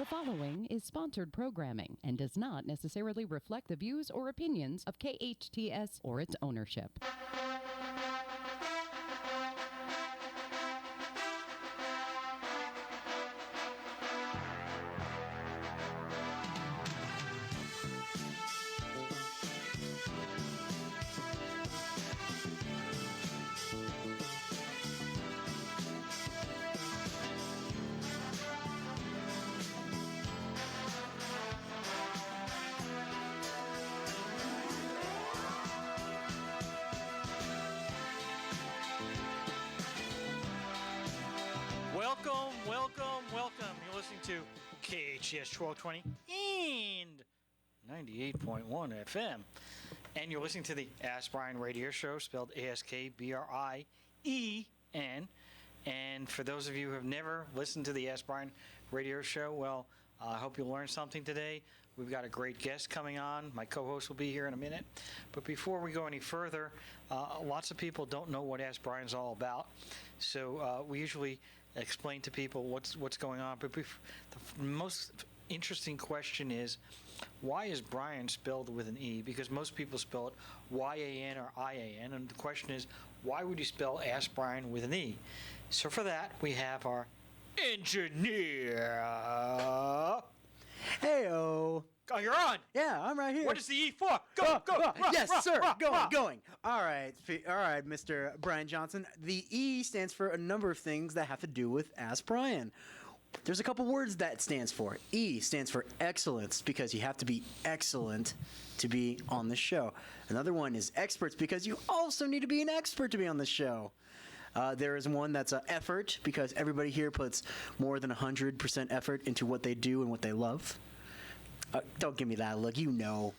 The following is sponsored programming and does not necessarily reflect the views or opinions of KHTS or its ownership. Welcome. You're listening to KHTS 1220 and 98.1 FM. And you're listening to the Ask Brien Radio Show, spelled AskBrien. And for those of you who have never listened to the Ask Brien Radio Show, well, I hope you'll learn something today. We've got a great guest coming on. My co-host will be here in a minute. But before we go any further, lots of people don't know what Ask Brien's all about. So we usually explain to people what's going on. But the most interesting question is, why is Brien spelled with an E? Because most people spell it Y-A-N or I-A-N. And the question is, why would you spell Ask Brien with an E? So for that, we have our engineer. Heyo. Oh, you're on. Yeah, I'm right here. What is the E for? Go. Yes, sir. Going. All right, Mr. Brien Johnson. The E stands for a number of things that have to do with Ask Brien. There's a couple words that stands for. E stands for excellence, because you have to be excellent to be on the show. Another one is experts, because you also need to be an expert to be on the show. There is one that's effort, because everybody here puts more than 100% effort into what they do and what they love. Don't give me that look. You know.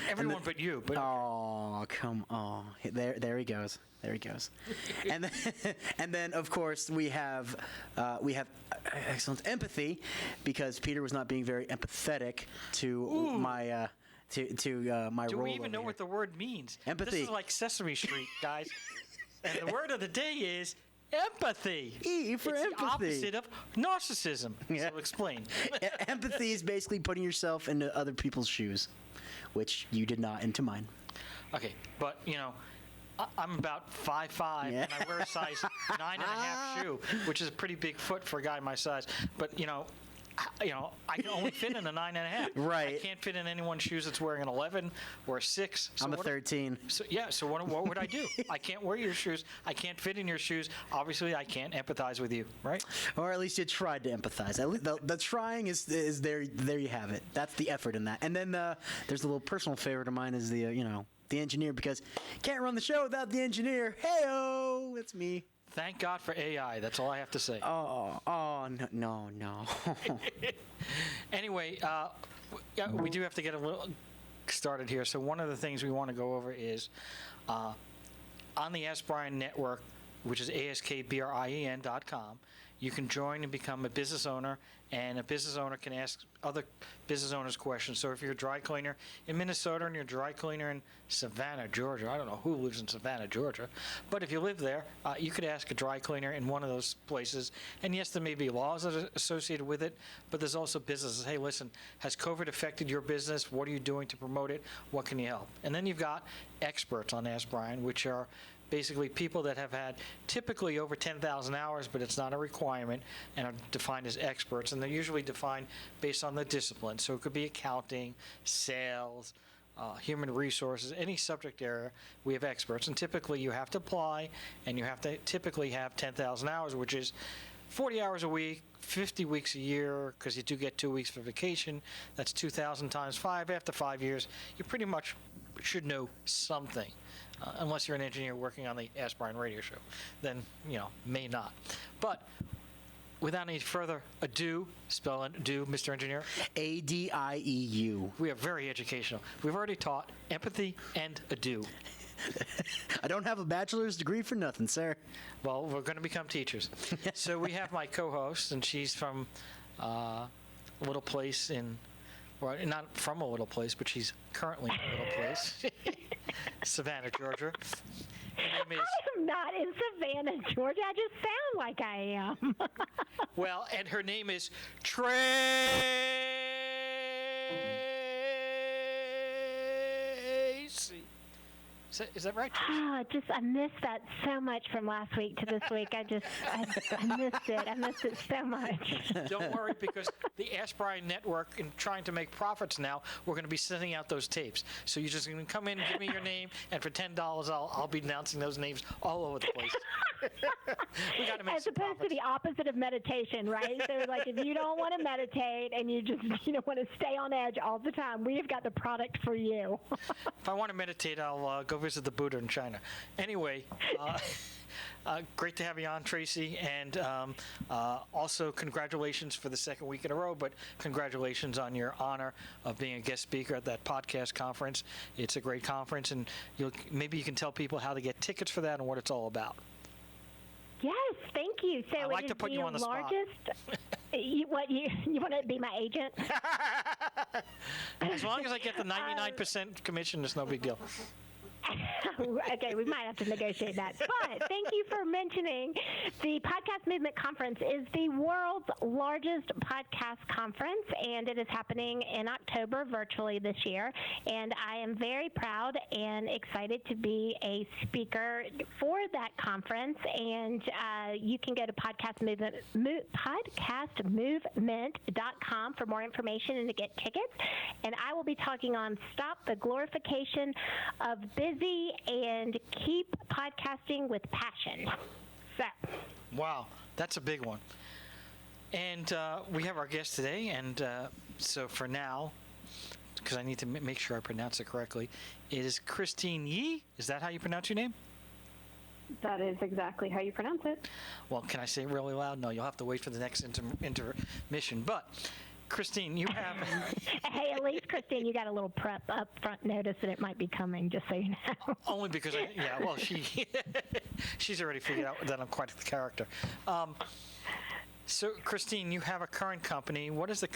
Everyone but you. But oh, come on. There he goes. And then of course we have excellent empathy, because Peter was not being very empathetic to my my do role. we even know here. what the word means? Empathy. This is like Sesame Street, guys. And the word of the day is empathy. E for it's empathy. The opposite of narcissism. Yeah. So explain. Empathy is basically putting yourself into other people's shoes, which you did not into mine. Okay, but I'm about 5'5", yeah. and I wear a size 9.5 shoe, which is a pretty big foot for a guy my size. But I can only fit in a 9.5. Right. I can't fit in anyone's shoes that's wearing an 11 or a 6. So I'm a 13. So what would I do? I can't wear your shoes. I can't fit in your shoes. Obviously, I can't empathize with you, right? Or at least you tried to empathize. At least the trying is there. There you have it. That's the effort in that. And then there's a little personal favorite of mine is the engineer, because can't run the show without the engineer. Hey-o, it's me. Thank God for AI. That's all I have to say. Oh, no. Anyway, we do have to get a little started here. So one of the things we want to go over is on the Ask Brien network, which is askbrien.com. You can join and become a business owner, and a business owner can ask other business owners questions. So if you're a dry cleaner in Minnesota and you're a dry cleaner in Savannah, Georgia, I don't know who lives in Savannah, Georgia, but if you live there, you could ask a dry cleaner in one of those places. And yes, there may be laws that are associated with it, but there's also businesses. Hey, listen, has COVID affected your business? What are you doing to promote it? What can you help? And then you've got experts on Ask Brien, which are basically people that have had typically over 10,000 hours, but it's not a requirement, and are defined as experts. And they're usually defined based on the discipline. So it could be accounting, sales, human resources, any subject area. We have experts. And typically you have to apply, and you have to typically have 10,000 hours, which is 40 hours a week, 50 weeks a year, because you do get 2 weeks for vacation. That's 2,000 times 5. After 5 years, you pretty much should know something. Unless you're an engineer working on the Ask Brien radio show, then, may not. But without any further ado, spell ado, Mr. Engineer. A-D-I-E-U. We are very educational. We've already taught empathy and ado. I don't have a bachelor's degree for nothing, sir. Well, we're going to become teachers. So we have my co-host, and she's from a little place in, well, not from a little place, but she's currently in a little place. Savannah, Georgia. Her name is, I am not in Savannah, Georgia. I just sound like I am. well, and her name is Traci. Is that right? I missed that so much from last week to this week. I missed it. I missed it so much. Don't worry, because the Ask Brien Network, in trying to make profits now, we're going to be sending out those tapes. So you're just going to come in, give me your name, and for $10, I'll be announcing those names all over the place. We got to make As some opposed to profits. the opposite of meditation, right? So, like, if you don't want to meditate and you just want to stay on edge all the time, we have got the product for you. If I want to meditate, I'll go visit the Buddha in China. Anyway, great to have you on, Traci, and also congratulations for the second week in a row, but congratulations on your honor of being a guest speaker at that podcast conference. It's a great conference, and maybe you can tell people how to get tickets for that and what it's all about. Yes, thank you. So I like it to is put you on the spot. largest. You want to be my agent? As long as I get the 99% commission, it's no big deal. Okay, we might have to negotiate that. But thank you for mentioning the Podcast Movement Conference is the world's largest podcast conference, and it is happening in October virtually this year. And I am very proud and excited to be a speaker for that conference. And you can go to podcastmovement.com for more information and to get tickets. And I will be talking on Stop the Glorification of Busy and Keep Podcasting with Passion. So, Wow, that's a big one. And we have our guest today, and so for now, because I need to make sure I pronounce it correctly, it is Christine Yee. Is that how you pronounce your name? That is exactly how you pronounce it. Well, can I say it really loud? No, you'll have to wait for the next intermission. But Christine, you have... hey, at least, Christine, you got a little prep up front notice that it might be coming, just so you know. Only because, she's already figured out that I'm quite the character. So, Christine, you have a current company. What is the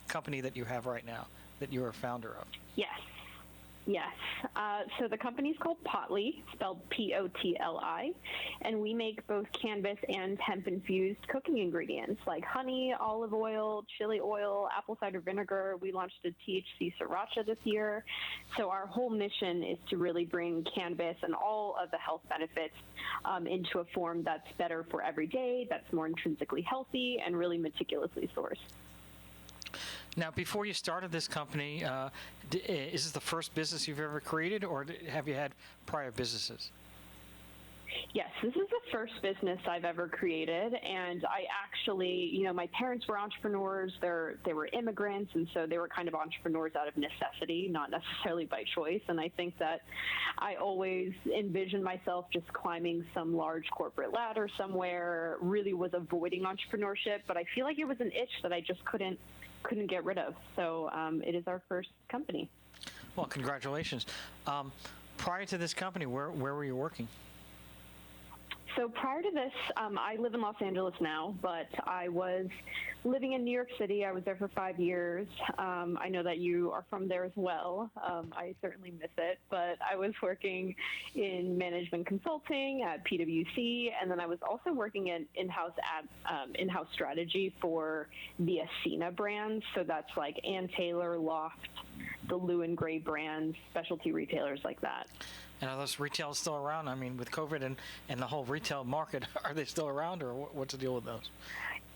company that you have right now that you are a founder of? Yes. So the company's called Potli, spelled Potli, and we make both cannabis and hemp-infused cooking ingredients like honey, olive oil, chili oil, apple cider vinegar. We launched a THC sriracha this year. So our whole mission is to really bring cannabis and all of the health benefits into a form that's better for every day, that's more intrinsically healthy, and really meticulously sourced. Now, before you started this company, is this the first business you've ever created, or have you had prior businesses? Yes, this is the first business I've ever created, and I actually, my parents were entrepreneurs. They were immigrants, and so they were kind of entrepreneurs out of necessity, not necessarily by choice. And I think that I always envisioned myself just climbing some large corporate ladder somewhere, really was avoiding entrepreneurship, but I feel like it was an itch that I just couldn't get rid of. So it is our first company. Well, congratulations. Prior to this company, where were you working? So prior to this, I live in Los Angeles now, but I was living in New York City. I was there for 5 years. I know that you are from there as well. I certainly miss it, but I was working in management consulting at PwC, and then I was also working in in-house strategy for the Ascena brands. So that's like Ann Taylor, Loft, the Lou and Gray brands, specialty retailers like that. And are those retailers still around? I mean, with COVID and the whole retail market, are they still around, or what's the deal with those?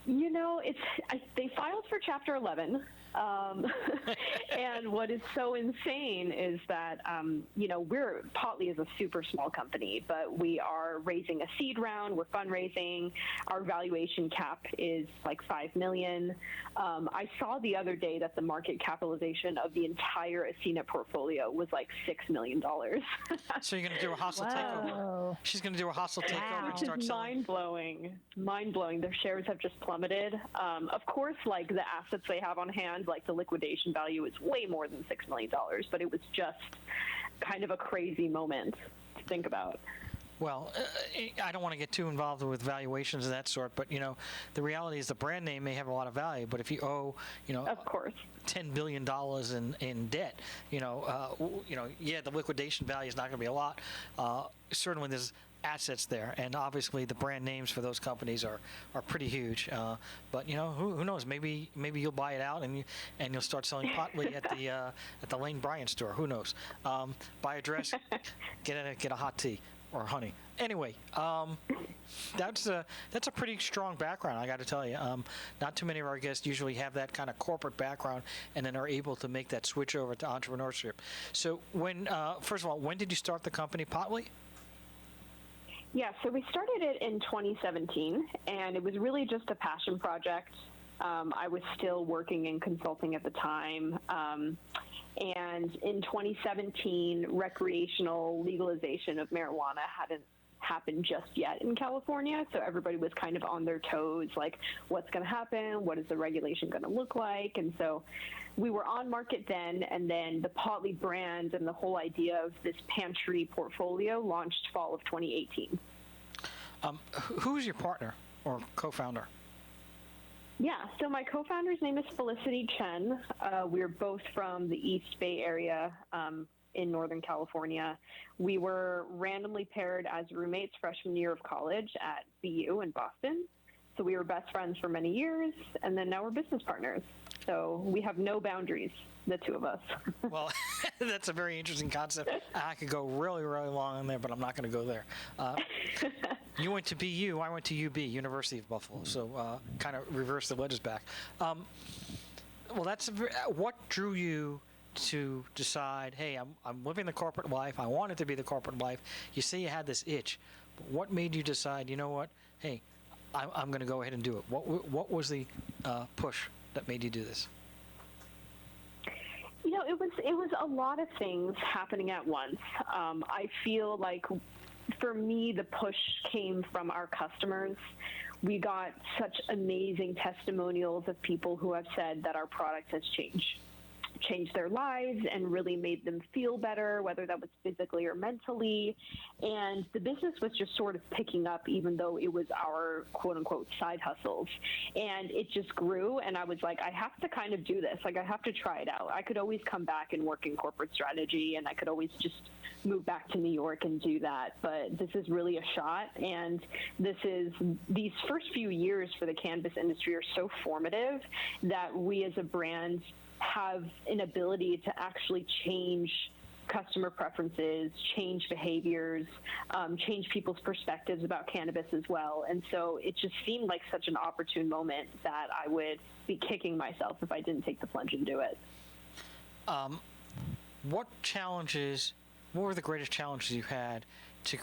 They filed for Chapter 11. And what is so insane is that, Potli is a super small company, but we are raising a seed round. We're fundraising. Our valuation cap is like $5 million. I saw the other day that the market capitalization of the entire Ascena portfolio was like $6 million. So you're going to do a hostile takeover? She's going to do a hostile takeover and start selling? Mind-blowing. Their shares have just plummeted. Of course, like the assets they have on hand, like the liquidation value is way more than $6 million, but it was just kind of a crazy moment to think about. Well, I don't want to get too involved with valuations of that sort, but the reality is the brand name may have a lot of value, but if you owe, of course, $10 billion in debt, the liquidation value is not going to be a lot. Certainly, there's assets there, and obviously the brand names for those companies are pretty huge. But who knows? Maybe you'll buy it out and you'll start selling Potli at the Lane Bryant store. Who knows? Buy a dress, get a hot tea or honey. Anyway, that's a pretty strong background, I got to tell you. Not too many of our guests usually have that kind of corporate background and then are able to make that switch over to entrepreneurship. So first of all, when did you start the company, Potli? Yeah, so we started it in 2017, and it was really just a passion project. I was still working in consulting at the time. And in 2017, recreational legalization of marijuana hadn't happened just yet in California. So everybody was kind of on their toes, like, what's going to happen? What is the regulation going to look like? And so we were on market then, and then the Potli brand and the whole idea of this pantry portfolio launched fall of 2018. Who's your partner or co-founder? Yeah, so my co-founder's name is Felicity Chen. We're both from the East Bay area in Northern California. We were randomly paired as roommates freshman year of college at BU in Boston. So we were best friends for many years, and then now we're business partners. So we have no boundaries, the two of us. Well, that's a very interesting concept. I could go really, really long on there, but I'm not going to go there. You went to BU, I went to UB, University of Buffalo, so kind of reverse the wedges back. Well, what drew you to decide, hey, I'm living the corporate life, I want it to be the corporate life. You say you had this itch, but what made you decide, you know what, hey, I'm going to go ahead and do it? What was the push that made you do this? It was a lot of things happening at once. I feel like for me, the push came from our customers. We got such amazing testimonials of people who have said that our product has changed their lives and really made them feel better, whether that was physically or mentally. And the business was just sort of picking up, even though it was our quote unquote side hustles. And it just grew. And I was like, I have to kind of do this. Like, I have to try it out. I could always come back and work in corporate strategy, and I could always just move back to New York and do that. But this is really a shot. And these first few years for the cannabis industry are so formative that we as a brand have an ability to actually change customer preferences, change behaviors, change people's perspectives about cannabis as well. And so it just seemed like such an opportune moment that I would be kicking myself if I didn't take the plunge and do it. What were the greatest challenges you had to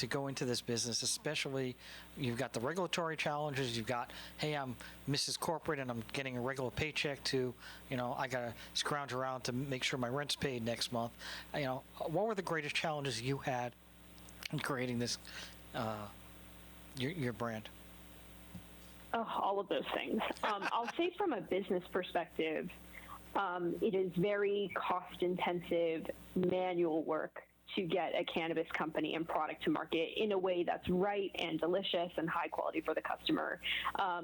go into this business? Especially, you've got the regulatory challenges, you've got, hey, I'm Mrs. Corporate and I'm getting a regular paycheck to, I got to scrounge around to make sure my rent's paid next month. What were the greatest challenges you had in creating this, your brand? Oh, all of those things. I'll say from a business perspective, it is very cost-intensive manual work to get a cannabis company and product to market in a way that's right and delicious and high quality for the customer.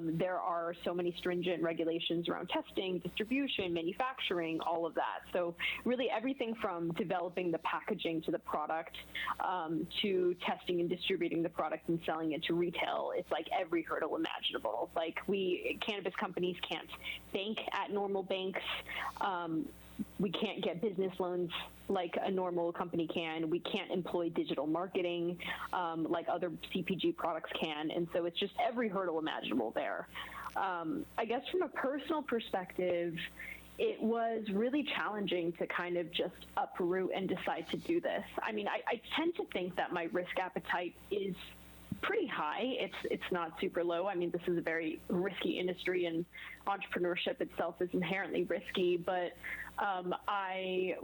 There are so many stringent regulations around testing, distribution, manufacturing, all of that. So really everything from developing the packaging to the product to testing and distributing the product and selling it to retail. It's like every hurdle imaginable. Like cannabis companies can't bank at normal banks. We can't get business loans like a normal company can. We can't employ digital marketing like other CPG products can. And so it's just every hurdle imaginable there. I guess from a personal perspective, it was really challenging to kind of just uproot and decide to do this. I mean, I tend to think that my risk appetite is pretty high. It's not super low. I mean, this is a very risky industry, and entrepreneurship itself is inherently risky, but I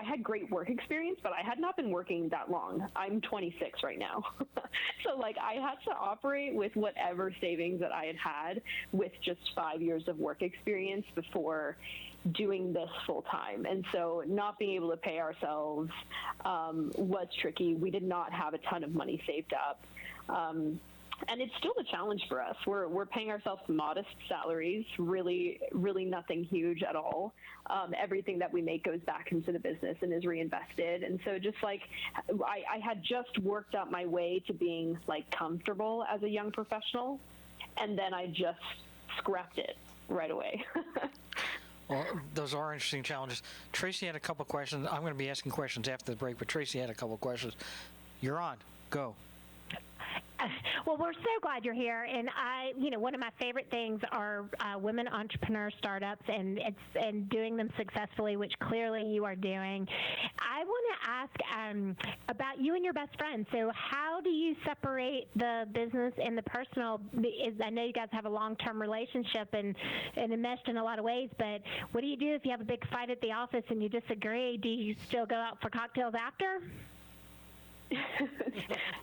had great work experience, but I had not been working that long. I'm 26 right now. So I had to operate with whatever savings that I had with just 5 years of work experience before doing this full time. And so not being able to pay ourselves was tricky. We did not have a ton of money saved up. and it's still a challenge for us. We're paying ourselves modest salaries, really, really nothing huge at all. Everything that we make goes back into the business and is reinvested. And so just like I had just worked up my way to being like comfortable as a young professional, and then I just scrapped it right away. Well, those are interesting challenges. Traci had a couple questions. I'm going to be asking questions after the break, but Traci had a couple questions. You're on. Go. Well, we're so glad you're here, and one of my favorite things are women entrepreneur startups and doing them successfully, which clearly you are doing. I want to ask about you and your best friend. So, how do you separate the business and the personal? I know you guys have a long-term relationship and enmeshed in a lot of ways, but what do you do if you have a big fight at the office and you disagree? Do you still go out for cocktails after?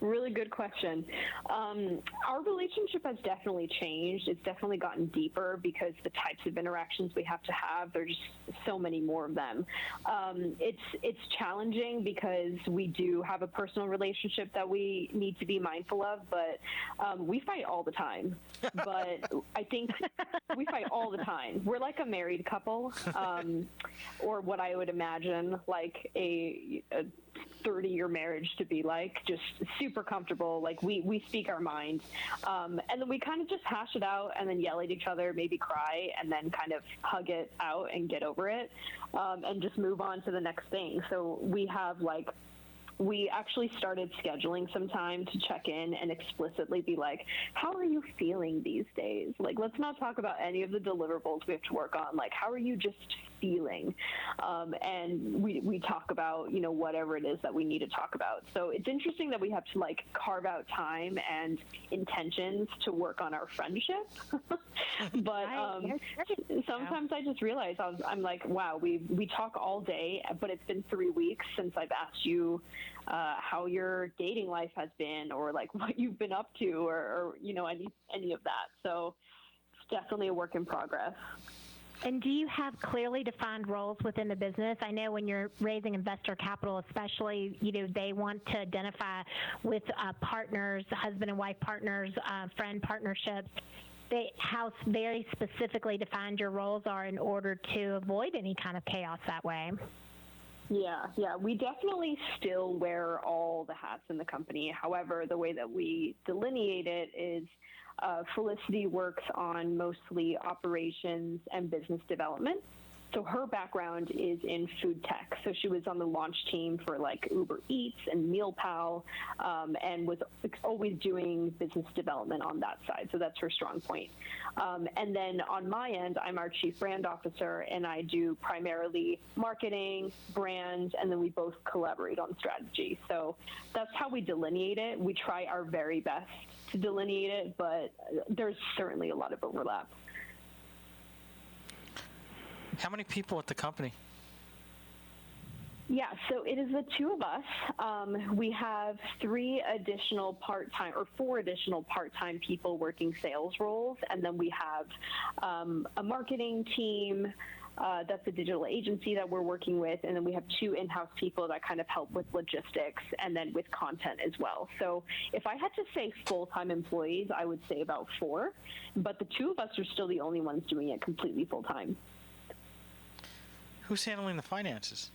Really good question. Our relationship has definitely changed. It's definitely gotten deeper because the types of interactions we have to have, there's just so many more of them. It's challenging because we do have a personal relationship that we need to be mindful of, but we fight all the time. But I think we fight all the time. We're like a married couple, or what I would imagine like a 30-year marriage to be like, just super comfortable. Like we speak our minds, and then we kind of just hash it out and then yell at each other, maybe cry, and then kind of hug it out and get over it, and just move on to the next thing. So we actually started scheduling some time to check in and explicitly be like, how are you feeling these days? Like, let's not talk about any of the deliverables we have to work on. Like, how are you just feeling? And we talk about, whatever it is that we need to talk about. So it's interesting that we have to like carve out time and intentions to work on our friendship. But sometimes I just realize I'm like, wow, we talk all day, but it's been 3 weeks since I've asked you how your dating life has been, or like what you've been up to, or any of that. So it's definitely a work in progress. And do you have clearly defined roles within the business? I know when you're raising investor capital, especially, they want to identify with partners, husband and wife partners, friend partnerships. How very specifically defined your roles are in order to avoid any kind of chaos that way. Yeah, we definitely still wear all the hats in the company. However, the way that we delineate it is Felicity works on mostly operations and business development. So her background is in food tech. So she was on the launch team for like Uber Eats and MealPal, and was always doing business development on that side. So that's her strong point. And then on my end, I'm our chief brand officer, and I do primarily marketing, brand, and then we both collaborate on strategy. So that's how we delineate it. We try our very best to delineate it, but there's certainly a lot of overlap. How many people at the company? Yeah, so it is the two of us. We have 4 additional part-time people working sales roles, and then we have a marketing team. That's a digital agency that we're working with, and then we have 2 in-house people that kind of help with logistics and then with content as well. So if I had to say full-time employees, I would say about 4, but the 2 of us are still the only ones doing it completely full-time. Who's handling the finances?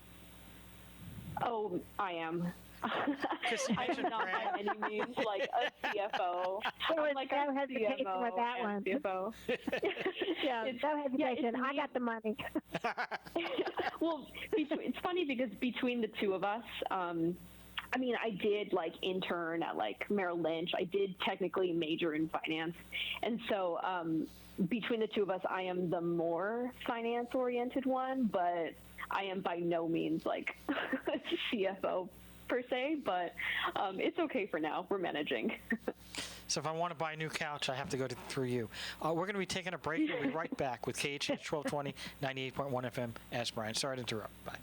Oh, I am. I am not by any means like a CFO. I'm like no hesitation with that one. CFO. Yeah, no hesitation. I got the money. Well, it's funny because between the 2 of us, I did like intern at like Merrill Lynch. I did technically major in finance, and so between the 2 of us, I am the more finance-oriented one, but I am by no means like CFO per se, but it's okay for now. We're managing. So if I want to buy a new couch, I have to go through you. We're going to be taking a break. We'll be right back with KHTS 1220, 98.1 FM. Ask Brien. Sorry to interrupt. Bye.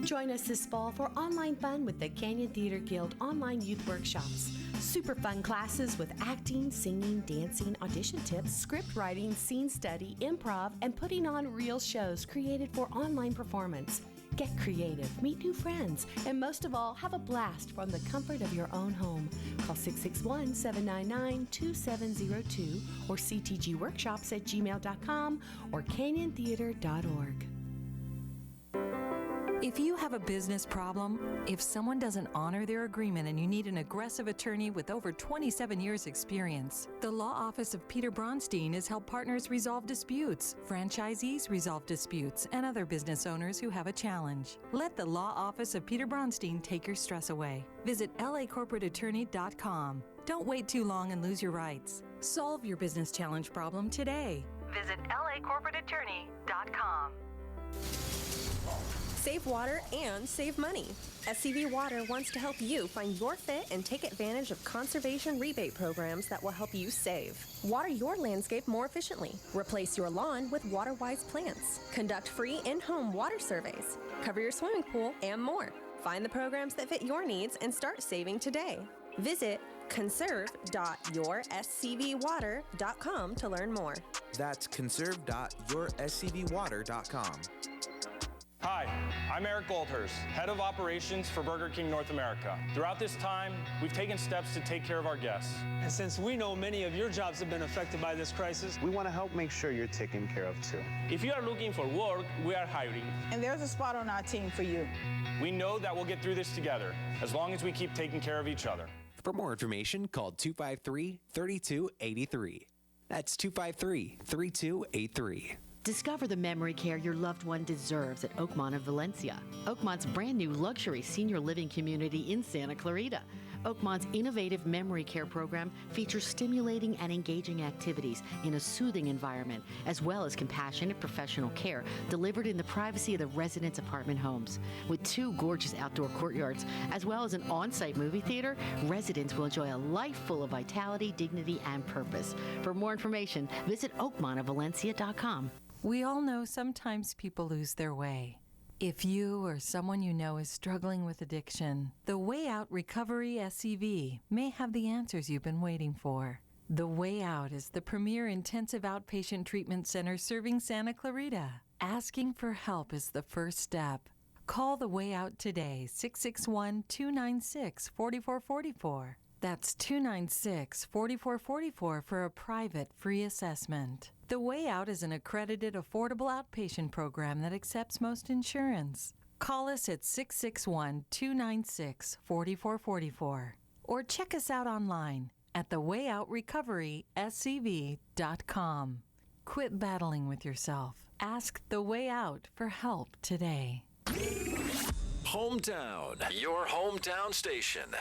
Join us this fall for online fun with the Canyon Theater Guild online youth workshops. Super fun classes with acting, singing, dancing, audition tips, script writing, scene study, improv, and putting on real shows created for online performance. Get creative, meet new friends, and most of all, have a blast from the comfort of your own home. Call 661-799-2702 or ctgworkshops@gmail.com or canyontheater.org. If you have a business problem, if someone doesn't honor their agreement and you need an aggressive attorney with over 27 years experience, the Law Office of Peter Bronstein has helped partners resolve disputes, franchisees resolve disputes, and other business owners who have a challenge. Let the Law Office of Peter Bronstein take your stress away. Visit lacorporateattorney.com. Don't wait too long and lose your rights. Solve your business challenge problem today. Visit lacorporateattorney.com. Save water and save money. SCV Water wants to help you find your fit and take advantage of conservation rebate programs that will help you save. Water your landscape more efficiently. Replace your lawn with water-wise plants. Conduct free in-home water surveys. Cover your swimming pool and more. Find the programs that fit your needs and start saving today. Visit conserve.yourscvwater.com to learn more. That's conserve.yourscvwater.com. Hi, I'm Eric Goldhurst, Head of Operations for Burger King North America. Throughout this time, we've taken steps to take care of our guests. And since we know many of your jobs have been affected by this crisis, we want to help make sure you're taken care of too. If you are looking for work, we are hiring. And there's a spot on our team for you. We know that we'll get through this together, as long as we keep taking care of each other. For more information, call 253-3283. That's 253-3283. Discover the memory care your loved one deserves at Oakmont of Valencia, Oakmont's brand new luxury senior living community in Santa Clarita. Oakmont's innovative memory care program features stimulating and engaging activities in a soothing environment, as well as compassionate professional care delivered in the privacy of the residents' apartment homes. With 2 gorgeous outdoor courtyards, as well as an on-site movie theater, residents will enjoy a life full of vitality, dignity, and purpose. For more information, visit oakmontofvalencia.com. We all know sometimes people lose their way. If you or someone you know is struggling with addiction, the Way Out Recovery SCV may have the answers you've been waiting for. The Way Out is the premier intensive outpatient treatment center serving Santa Clarita. Asking for help is the first step. Call The Way Out today, 661-296-4444. That's 296-4444 for a private free assessment. The Way Out is an accredited, affordable outpatient program that accepts most insurance. Call us at 661-296-4444 or check us out online at thewayoutrecoveryscv.com. Quit battling with yourself. Ask The Way Out for help today. Hometown, your hometown station.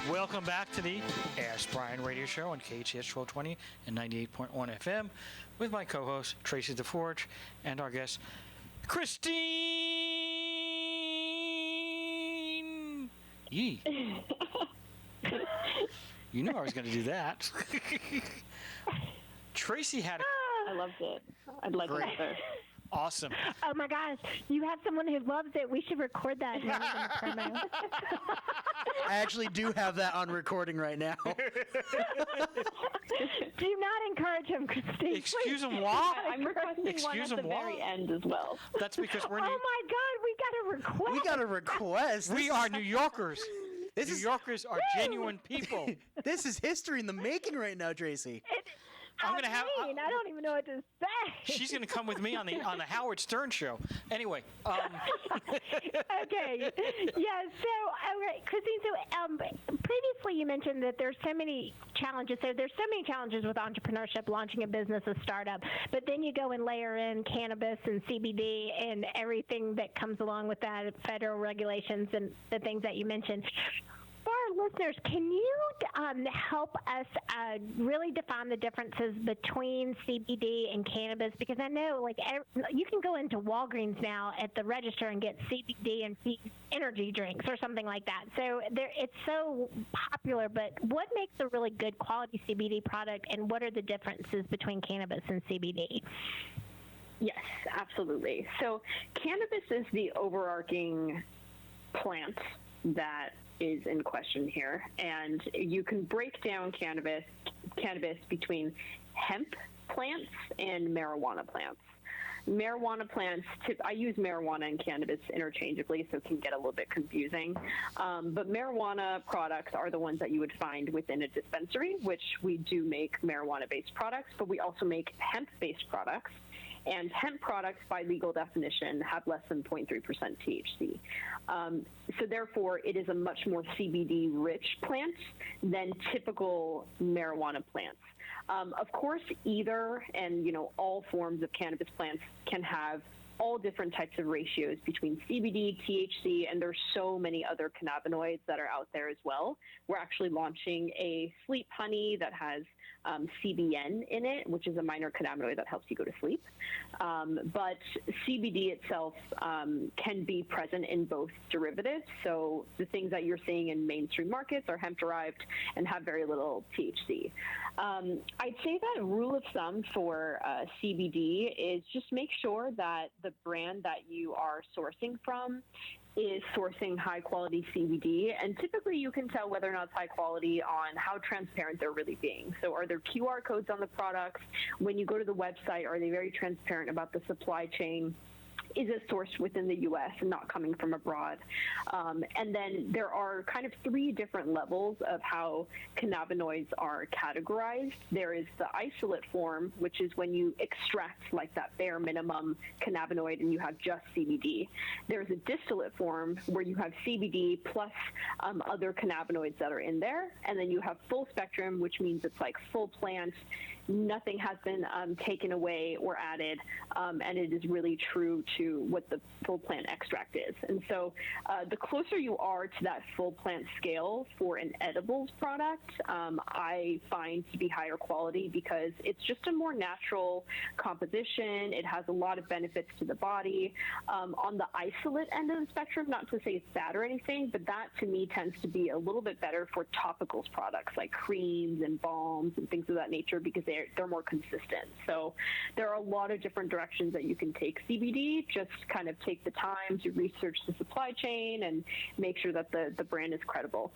Welcome back to the Ask Brien radio show on KHTS 1220 and 98.1 FM with my co-host, Tracy DeForge, and our guest, Christine Yee. You knew I was going to do that. Tracy had a... I loved it. I'd like it better. Awesome. Oh my gosh, you have someone who loves it. We should record that. I actually do have that on recording right now. Do not encourage him, Christine. Excuse him, what? I'm requesting one at the very end as well. That's because we're... Oh my God, we got a request. We got a request. We are New Yorkers. New Yorkers are genuine people. This is history in the making right now, Tracy. I don't even know what to say. She's going to come with me on the Howard Stern show. Anyway. Okay. Yeah. So, Christine. So, previously you mentioned that there's so many challenges. So there's so many challenges with entrepreneurship, launching a business, a startup. But then you go and layer in cannabis and CBD and everything that comes along with that, federal regulations and the things that you mentioned. For our listeners, can you help us really define the differences between CBD and cannabis? Because I know, like, you can go into Walgreens now at the register and get CBD and energy drinks or something like that. So it's so popular, but what makes a really good quality CBD product, and what are the differences between cannabis and CBD? Yes, absolutely. So cannabis is the overarching plant that is in question here, and you can break down cannabis between hemp plants and marijuana plants. Marijuana plants, I use marijuana and cannabis interchangeably, so it can get a little bit confusing. But marijuana products are the ones that you would find within a dispensary, which we do make marijuana-based products, but we also make hemp-based products. And hemp products, by legal definition, have less than 0.3% THC. So therefore, it is a much more CBD-rich plant than typical marijuana plants. Of course, either and all forms of cannabis plants can have all different types of ratios between CBD, THC, and there's so many other cannabinoids that are out there as well. We're actually launching a sleep honey that has CBN in it, which is a minor cannabinoid that helps you go to sleep. But CBD itself can be present in both derivatives. So the things that you're seeing in mainstream markets are hemp-derived and have very little THC. I'd say that rule of thumb for CBD is just make sure that the brand that you are sourcing from is sourcing high-quality CBD, and typically you can tell whether or not it's high quality on how transparent they're really being. So are there QR codes on the products? When you go to the website, are they very transparent about the supply chain? Is it sourced within the U.S. and not coming from abroad? And then there are kind of three different levels of how cannabinoids are categorized. There is the isolate form, which is when you extract like that bare minimum cannabinoid and you have just CBD. There's a distillate form where you have CBD plus other cannabinoids that are in there. And then you have full spectrum, which means it's like full plant. Nothing has been taken away or added, and it is really true to what the full plant extract is. And so the closer you are to that full plant scale for an edibles product, I find to be higher quality because it's just a more natural composition. It has a lot of benefits to the body. On the isolate end of the spectrum, not to say it's bad or anything, but that to me tends to be a little bit better for topicals products like creams and balms and things of that nature because they're more consistent. So there are a lot of different directions that you can take CBD. Just kind of take the time to research the supply chain and make sure that the brand is credible.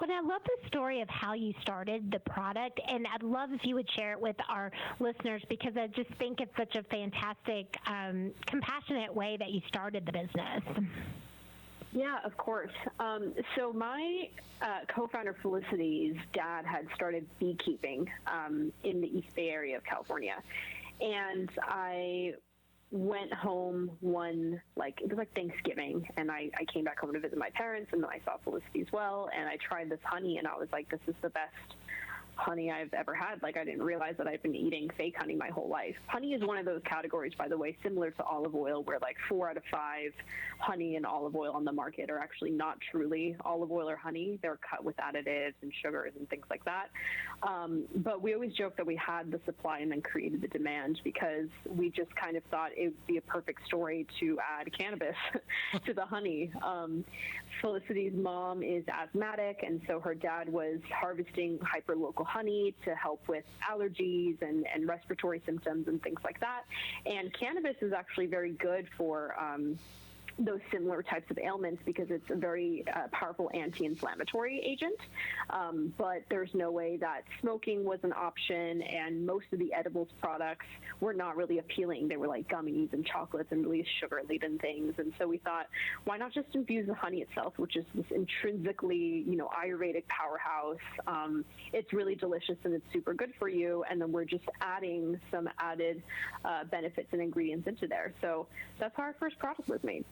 Well, I love the story of how you started the product, and I'd love if you would share it with our listeners because I just think it's such a fantastic, compassionate way that you started the business. Yeah, of course. So my co-founder Felicity's dad had started beekeeping in the East Bay area of California. And I went home it was like Thanksgiving, and I came back home to visit my parents, and then I saw Felicity as well, and I tried this honey, and I was like, this is the best honey I've ever had. Like, I didn't realize that I've been eating fake honey my whole life. Honey is one of those categories, by the way, similar to olive oil, where like 4 out of 5 honey and olive oil on the market are actually not truly olive oil or honey. They're cut with additives and sugars and things like that. But we always joke that we had the supply and then created the demand because we just kind of thought it would be a perfect story to add cannabis to the honey. Felicity's mom is asthmatic, and so her dad was harvesting hyperlocal honey to help with allergies and respiratory symptoms and things like that. And cannabis is actually very good for those similar types of ailments because it's a very powerful anti-inflammatory agent. But there's no way that smoking was an option, and most of the edibles products were not really appealing. They were like gummies and chocolates and really sugar-laden things. And so we thought, why not just infuse the honey itself, which is this intrinsically, Ayurvedic powerhouse. It's really delicious and it's super good for you. And then we're just adding some added benefits and ingredients into there. So that's how our first product was made.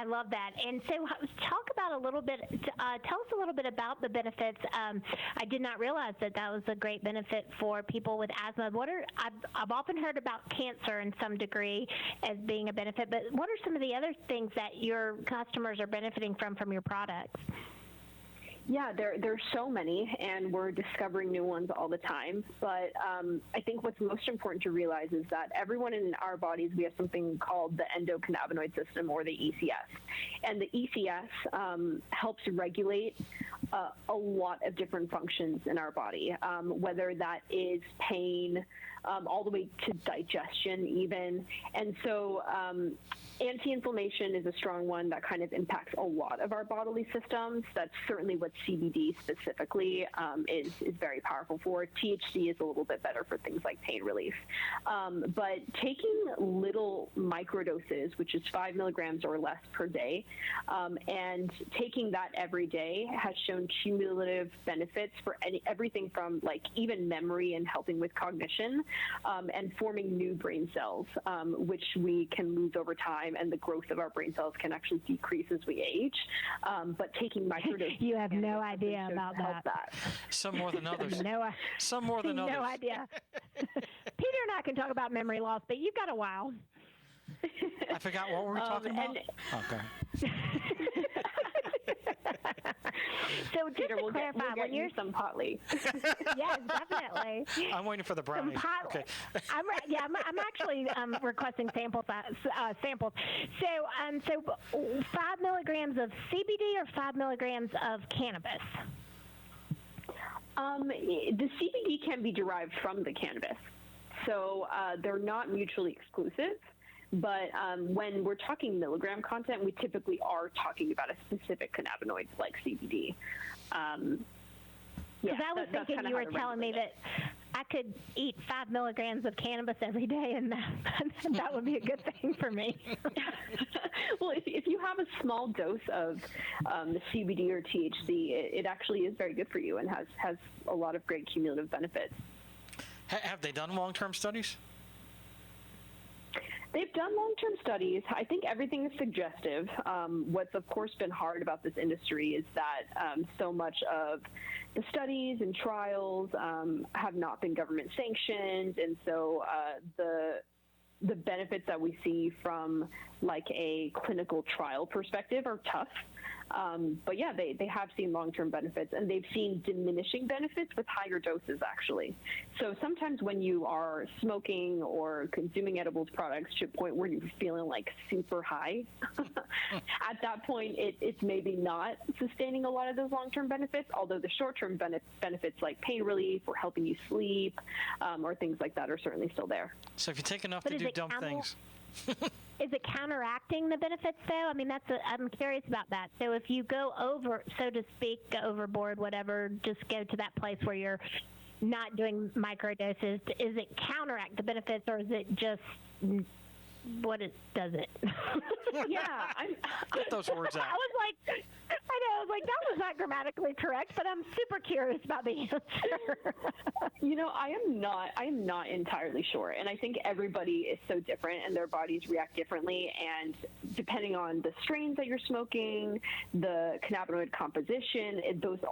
I love that. And so talk about tell us a little bit about the benefits. I did not realize that was a great benefit for people with asthma. I've often heard about cancer in some degree as being a benefit, but what are some of the other things that your customers are benefiting from your products? Yeah, there's so many, and we're discovering new ones all the time. But I think what's most important to realize is that everyone in our bodies, we have something called the endocannabinoid system, or the ECS. And the ECS helps regulate a lot of different functions in our body, whether that is pain, all the way to digestion even. And so anti-inflammation is a strong one that kind of impacts a lot of our bodily systems. That's certainly what CBD specifically is very powerful for. THC is a little bit better for things like pain relief. But taking little microdoses, which is 5 milligrams or less per day, and taking that every day has shown cumulative benefits for everything from like even memory and helping with cognition, and forming new brain cells, which we can lose over time, and the growth of our brain cells can actually decrease as we age. But taking microdoses, you have no idea about that. Some more than others. Some more than no others. No idea. Peter and I can talk about memory loss, but you've got a while. I forgot what we were talking about. Okay. So just Peter, to clarify, we'll get when you're some Potli. Yes, definitely. I'm waiting for the brownies. Okay. I'm actually requesting samples. So 5 milligrams of CBD or 5 milligrams of cannabis? The CBD can be derived from the cannabis, so they're not mutually exclusive. But when we're talking milligram content, we typically are talking about a specific cannabinoid like CBD. Because I was thinking you were telling me that I could eat 5 milligrams of cannabis every day, and that would be a good thing for me. Well, if you have a small dose of the CBD or THC, it actually is very good for you and has a lot of great cumulative benefits. Have they done long-term studies? They've done long-term studies. I think everything is suggestive. What's, of course, been hard about this industry is that so much of the studies and trials have not been government sanctioned, and so the benefits that we see from like a clinical trial perspective are tough. But yeah, they have seen long-term benefits, and they've seen diminishing benefits with higher doses, actually. So sometimes when you are smoking or consuming edibles products to a point where you're feeling like super high, at that point, it's maybe not sustaining a lot of those long-term benefits, although the short-term benefits like pain relief or helping you sleep or things like that are certainly still there. So if you take enough to do dumb things... Is it counteracting the benefits, though? I mean, I'm curious about that. So if you go over, so to speak, go overboard, whatever, just go to that place where you're not doing microdoses, is it counteract the benefits, or is it just what it does it? Yeah. Get those words out. I was like, that was not grammatically correct, but I'm super curious about the answer. I am not entirely sure. And I think everybody is so different and their bodies react differently. And depending on the strains that you're smoking, the cannabinoid composition,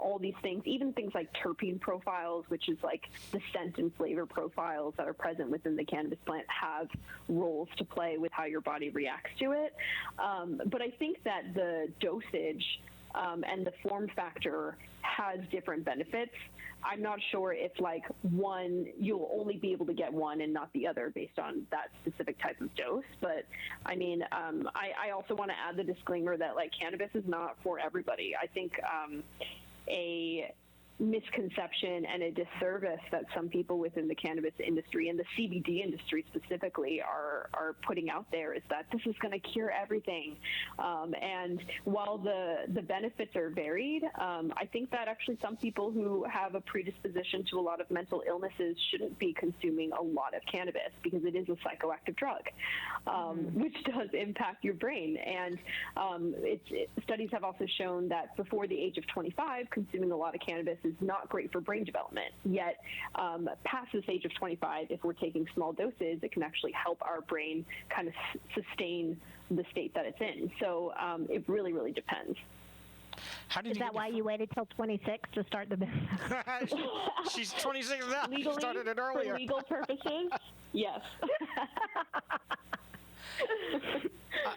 all these things, even things like terpene profiles, which is like the scent and flavor profiles that are present within the cannabis plant, have roles to play with how your body reacts to it. But I think that the dosage and the form factor has different benefits. I'm not sure if one, you'll only be able to get one and not the other based on that specific type of dose. But I mean, I also want to add the disclaimer that cannabis is not for everybody. I think a misconception and a disservice that some people within the cannabis industry and the CBD industry specifically are putting out there is that this is going to cure everything. And while the benefits are varied, I think that actually some people who have a predisposition to a lot of mental illnesses shouldn't be consuming a lot of cannabis because it is a psychoactive drug, which does impact your brain. And studies have also shown that before the age of 25, consuming a lot of cannabis is not great for brain development. Yet, past this age of 25, if we're taking small doses, it can actually help our brain kind of sustain the state that it's in. So it really, really depends. Is that why you waited till 26 to start the business? She's 26 now. Legally, she started it earlier. For legal purposes, yes.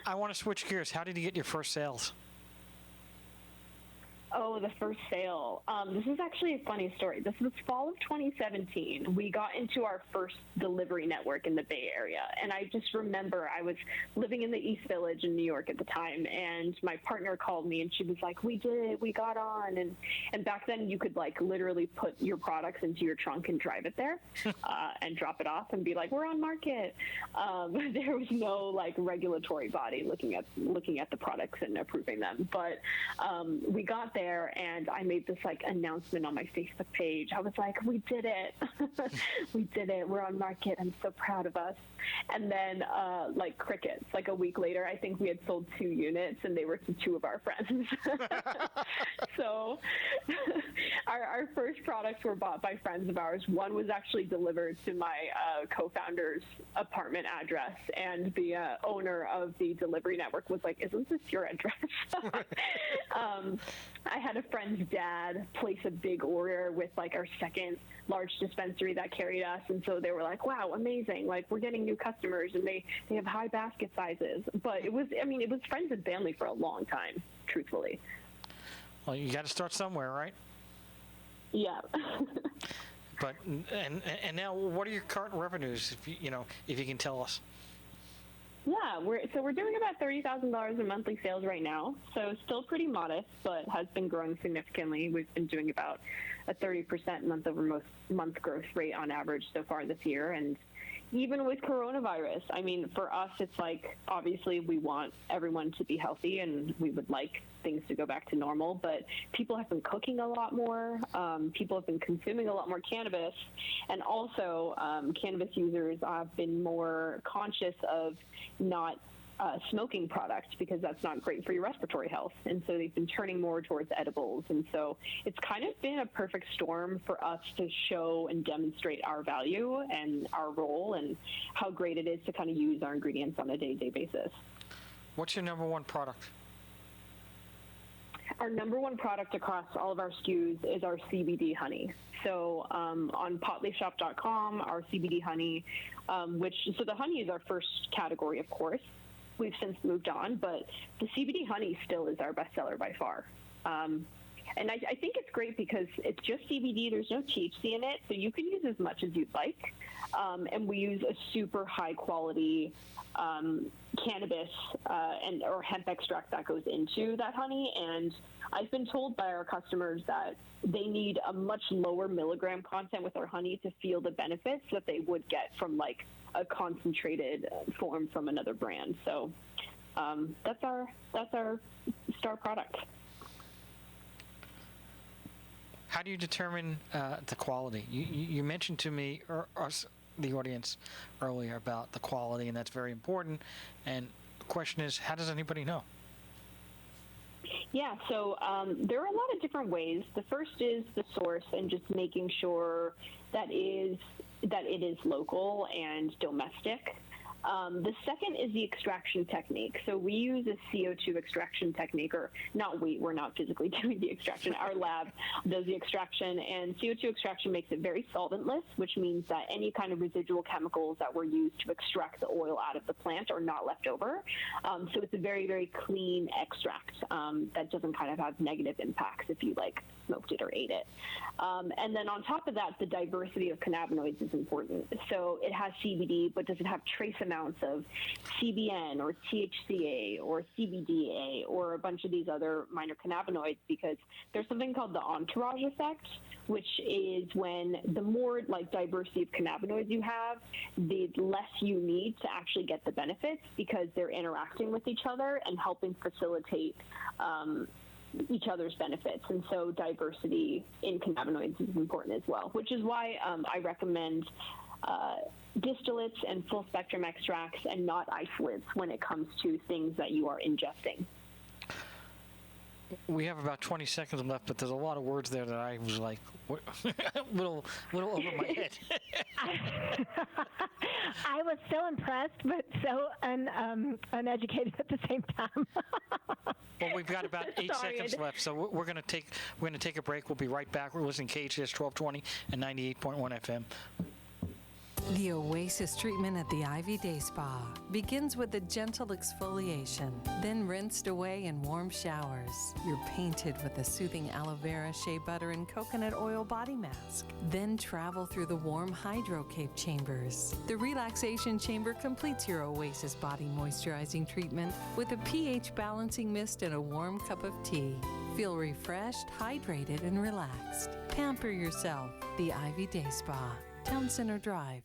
I want to switch gears. How did you get your first sales? Oh, the first sale. This is actually a funny story. This was fall of 2017. We got into our first delivery network in the Bay Area. And I just remember I was living in the East Village in New York at the time. And my partner called me and she was like, we did it. We got on. And back then you could like literally put your products into your trunk and drive it there and drop it off and be like, we're on market. There was no like regulatory body looking at the products and approving them. But we got there and I made this like announcement on my Facebook page. I was like, we did it. We did it. We're on market. I'm so proud of us. And then like crickets, like a week later, I think we had sold 2 units and they were to 2 of our friends. So our first products were bought by friends of ours. One was actually delivered to my co-founder's apartment address, and the owner of the delivery network was like, isn't this your address? I had a friend's dad place a big order with like our second large dispensary that carried us, and so they were like, wow, amazing, like we're getting new customers and they have high basket sizes. But it was friends and family for a long time, truthfully. Well, you got to start somewhere, right? Yeah. But and now, what are your current revenues, if you can tell us? Yeah, we're doing about $30,000 in monthly sales right now. So still pretty modest, but has been growing significantly. We've been doing about a 30% month-over-month growth rate on average so far this year. And even with coronavirus, I mean, for us, it's like, obviously we want everyone to be healthy and we would like things to go back to normal, but people have been cooking a lot more. People have been consuming a lot more cannabis. And also, cannabis users have been more conscious of not smoking products because that's not great for your respiratory health. And so they've been turning more towards edibles. And so it's kind of been a perfect storm for us to show and demonstrate our value and our role and how great it is to kind of use our ingredients on a day-to-day basis. What's your number one product? Our number one product across all of our SKUs is our Cbd Honey. So on potlishop.com, our Cbd Honey, so the honey is our first category, of course. We've since moved on, but the Cbd Honey still is our bestseller by far. And I think it's great because it's just CBD. There's no THC in it, so you can use as much as you'd like. And we use a super high quality cannabis or hemp extract that goes into that honey. And I've been told by our customers that they need a much lower milligram content with our honey to feel the benefits that they would get from like a concentrated form from another brand. So that's our star product. How do you determine the quality? You mentioned to me, or us, the audience, earlier about the quality, and that's very important. And the question is, how does anybody know? Yeah, so there are a lot of different ways. The first is the source and just making sure that it is local and domestic. The second is the extraction technique. So we use a CO2 extraction technique, or we're not physically doing the extraction. Our lab does the extraction, and CO2 extraction makes it very solventless, which means that any kind of residual chemicals that were used to extract the oil out of the plant are not left over. So it's a very, very clean extract that doesn't kind of have negative impacts if you like smoked it or ate it. And then on top of that, the diversity of cannabinoids is important. So it has CBD, but does it have trace amounts of CBN or THCA or CBDA or a bunch of these other minor cannabinoids? Because there's something called the entourage effect, which is when the more like diversity of cannabinoids you have, the less you need to actually get the benefits because they're interacting with each other and helping facilitate each other's benefits. And so diversity in cannabinoids is important as well, which is why I recommend distillates and full spectrum extracts and not isolates when it comes to things that you are ingesting. We have about 20 seconds left, but there's a lot of words there that I was like, what? little over my head. I was so impressed, but so uneducated at the same time. Well, we've got about 8 seconds left, so we're going to take a break. We'll be right back. We're listening to KHTS 1220 and 98.1 FM. The Oasis treatment at the Ivy Day Spa begins with a gentle exfoliation, then rinsed away in warm showers. You're painted with a soothing aloe vera, shea butter, and coconut oil body mask. Then travel through the warm Hydro Cape chambers. The relaxation chamber completes your Oasis body moisturizing treatment with a pH balancing mist and a warm cup of tea. Feel refreshed, hydrated, and relaxed. Pamper yourself. The Ivy Day Spa, Town Center Drive.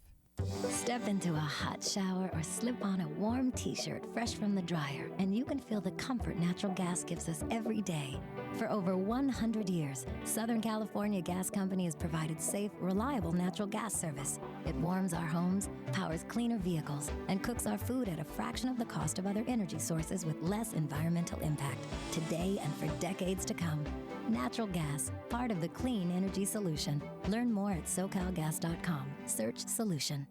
Step into a hot shower or slip on a warm t-shirt fresh from the dryer, and you can feel the comfort natural gas gives us every day. For over 100 years, Southern California Gas Company has provided safe, reliable natural gas service. It warms our homes, powers cleaner vehicles, and cooks our food at a fraction of the cost of other energy sources with less environmental impact, today and for decades to come. Natural gas, part of the clean energy solution. Learn more at SoCalGas.com. Search solution.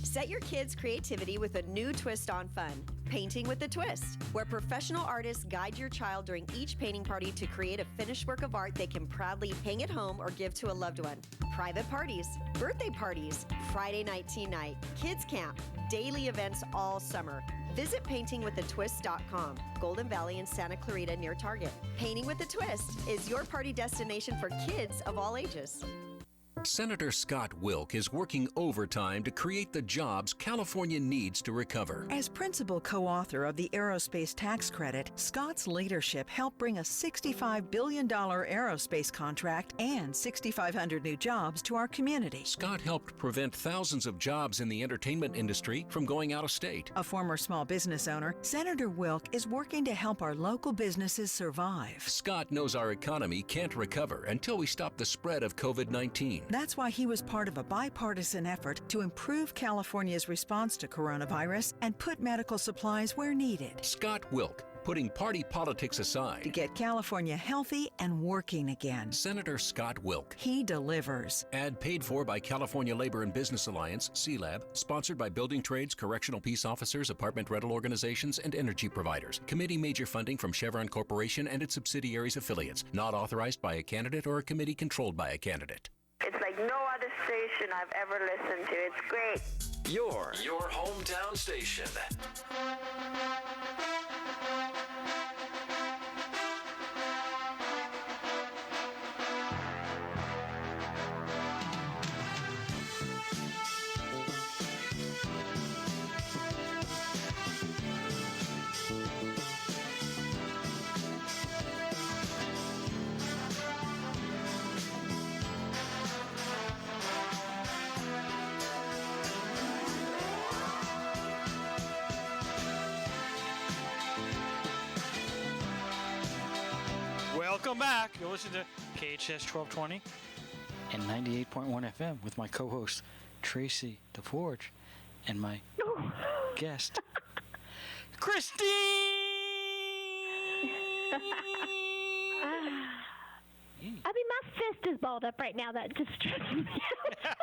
Set your kids' creativity with a new twist on fun. Painting with a Twist, where professional artists guide your child during each painting party to create a finished work of art they can proudly hang at home or give to a loved one. Private parties, birthday parties, Friday night teen night, kids camp, daily events all summer. Visit paintingwithatwist.com, Golden Valley in Santa Clarita near Target. Painting with a Twist is your party destination for kids of all ages. Senator Scott Wilk is working overtime to create the jobs California needs to recover. As principal co-author of the Aerospace Tax Credit, Scott's leadership helped bring a $65 billion aerospace contract and 6,500 new jobs to our community. Scott helped prevent thousands of jobs in the entertainment industry from going out of state. A former small business owner, Senator Wilk is working to help our local businesses survive. Scott knows our economy can't recover until we stop the spread of COVID-19. That's why he was part of a bipartisan effort to improve California's response to coronavirus and put medical supplies where needed. Scott Wilk, putting party politics aside, to get California healthy and working again. Senator Scott Wilk. He delivers. Ad paid for by California Labor and Business Alliance, CLAB, sponsored by building trades, correctional peace officers, apartment rental organizations, and energy providers. Committee major funding from Chevron Corporation and its subsidiaries affiliates. Not authorized by a candidate or a committee controlled by a candidate. It's like no other station I've ever listened to. It's great. Your hometown station. Welcome back. You're listening to KHTS 1220 and 98.1 FM with my co-host, Traci DeForge, and my guest, Christine! I mean, my fist is balled up right now. That just stresses me out.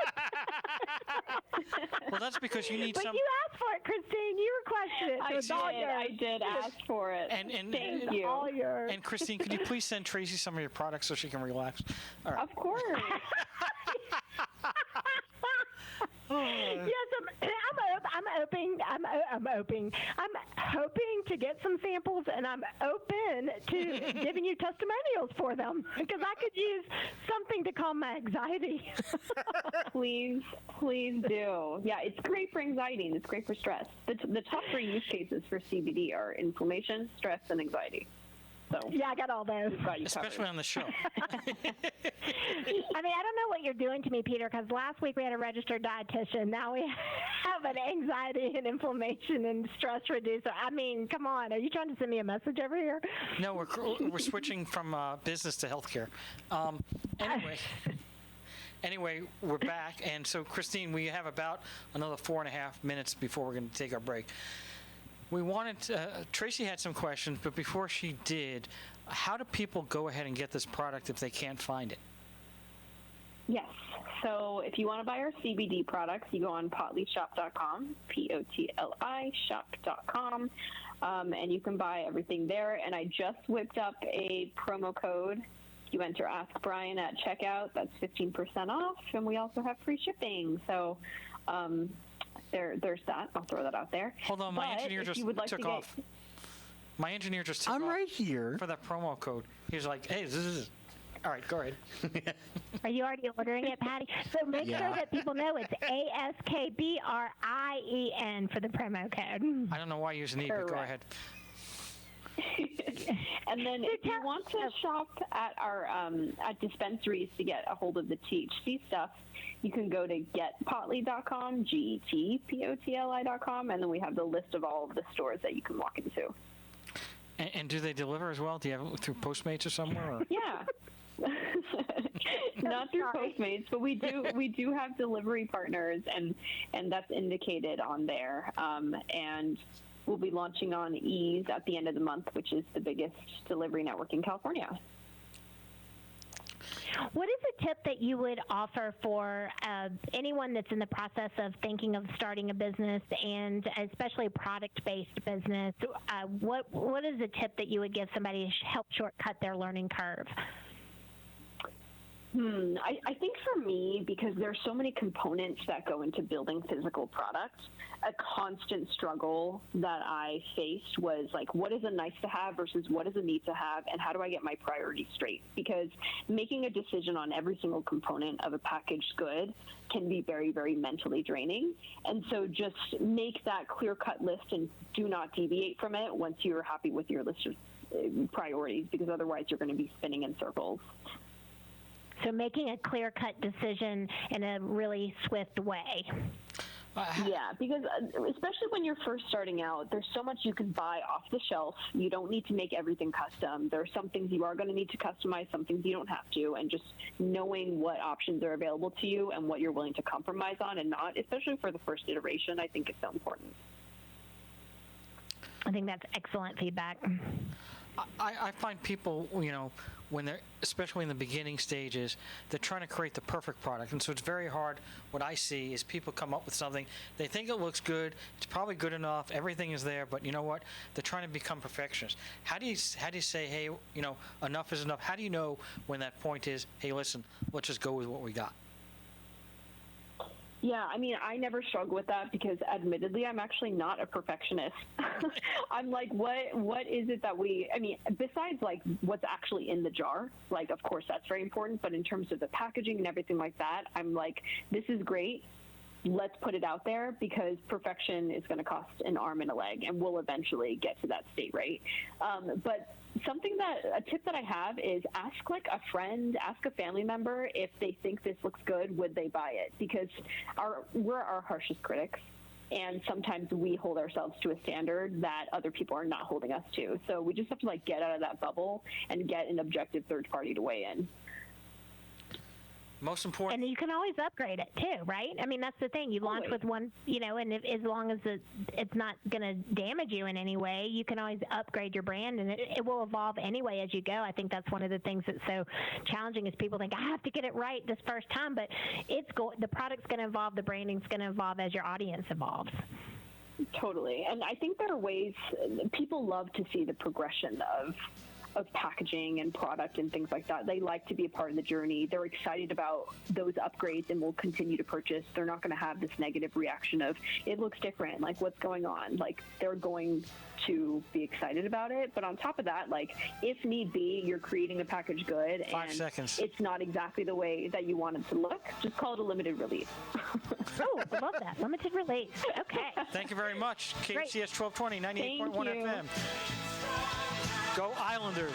Well, that's because you need but some... you asked for it, Christine. You requested it. I did ask for it. Thank you. All yours. And Christine, could you please send Traci some of your products so she can relax? All right. Of course. Yes, I'm hoping to get some samples, and I'm open to giving you testimonials for them because I could use something to calm my anxiety. Please do. Yeah, it's great for anxiety and it's great for stress. The top three use cases for CBD are inflammation, stress, and anxiety. So yeah, I got all those. Especially on the show. I mean, I don't know what you're doing to me, Peter, because last week we had a registered dietitian. Now we have an anxiety and inflammation and stress reducer. I mean, come on. Are you trying to send me a message over here? No, we're switching from business to healthcare. Anyway, we're back. And so, Christine, we have about another 4.5 minutes before we're going to take our break. We wanted Traci had some questions, but before she did, how do people go ahead and get this product if they can't find it? Yes. So if you want to buy our CBD products, you go on potlishop.com, Potli shop.com, and you can buy everything there. And I just whipped up a promo code. If you enter Ask Brien at checkout, that's 15% off, and we also have free shipping. So there's that. I'll throw that out there. Hold on, my engineer just took off. My engineer just took off. I'm right here. For that promo code. He was like, hey, this is... All right, go ahead. Are you already ordering it, Patty? So make sure that people know it's ASKBRIEN for the promo code. I don't know why you use an E, but go ahead. And then if you want to shop at our at dispensaries to get a hold of the THC stuff, you can go to getpotli.com, GETPOTLI.com, and then we have the list of all of the stores that you can walk into. And do they deliver as well? Do you have it through Postmates or somewhere? Or? Yeah. Not through Postmates, but we do have delivery partners, and that's indicated on there. And we'll be launching on Ease at the end of the month, which is the biggest delivery network in California. What is a tip that you would offer for anyone that's in the process of thinking of starting a business, and especially a product-based business? What is a tip that you would give somebody to help shortcut their learning curve? I think for me, because there's so many components that go into building physical products, a constant struggle that I faced was like, what is a nice to have versus what is a need to have, and how do I get my priorities straight? Because making a decision on every single component of a packaged good can be very, very mentally draining. And so just make that clear-cut list and do not deviate from it once you're happy with your list of priorities, because otherwise you're going to be spinning in circles. So making a clear-cut decision in a really swift way. Yeah, because especially when you're first starting out, there's so much you can buy off the shelf. You don't need to make everything custom. There are some things you are going to need to customize, some things you don't have to, and just knowing what options are available to you and what you're willing to compromise on and not, especially for the first iteration, I think is so important. I think that's excellent feedback. I find people, when they're, especially in the beginning stages, they're trying to create the perfect product. And so it's very hard. What I see is people come up with something, they think it looks good, it's probably good enough, everything is there, but you know what? They're trying to become perfectionists. How do you say, hey, enough is enough? How do you know when that point is, hey, listen, let's just go with what we got? Yeah, I mean, I never struggle with that because, admittedly, I'm actually not a perfectionist. I'm like, what is it that besides, like, what's actually in the jar, like, of course, that's very important, but in terms of the packaging and everything like that, I'm like, this is great. Let's put it out there, because perfection is going to cost an arm and a leg, and we'll eventually get to that state, right? But a tip that I have is ask like a friend, ask a family member if they think this looks good, would they buy it? Because we're our harshest critics, and sometimes we hold ourselves to a standard that other people are not holding us to. So we just have to like get out of that bubble and get an objective third party to weigh in. Most important. And you can always upgrade it too, right? I mean, that's the thing. You launch with one, and as long as it's not going to damage you in any way, you can always upgrade your brand, and it will evolve anyway as you go. I think that's one of the things that's so challenging is people think, I have to get it right this first time, but the product's going to evolve, the branding's going to evolve as your audience evolves. Totally. And I think there are ways people love to see the progression of packaging and product and things like that. They like to be a part of the journey. They're excited about those upgrades and will continue to purchase. They're not going to have this negative reaction of, it looks different, like what's going on? Like they're going to be excited about it. But on top of that, like if need be, you're creating a packaged good 5 seconds. It's not exactly the way that you want it to look, just call it a limited release. Oh, I love that. Limited release. Okay. Thank you very much. KHTS 1220, 98.1 FM. Go Islanders.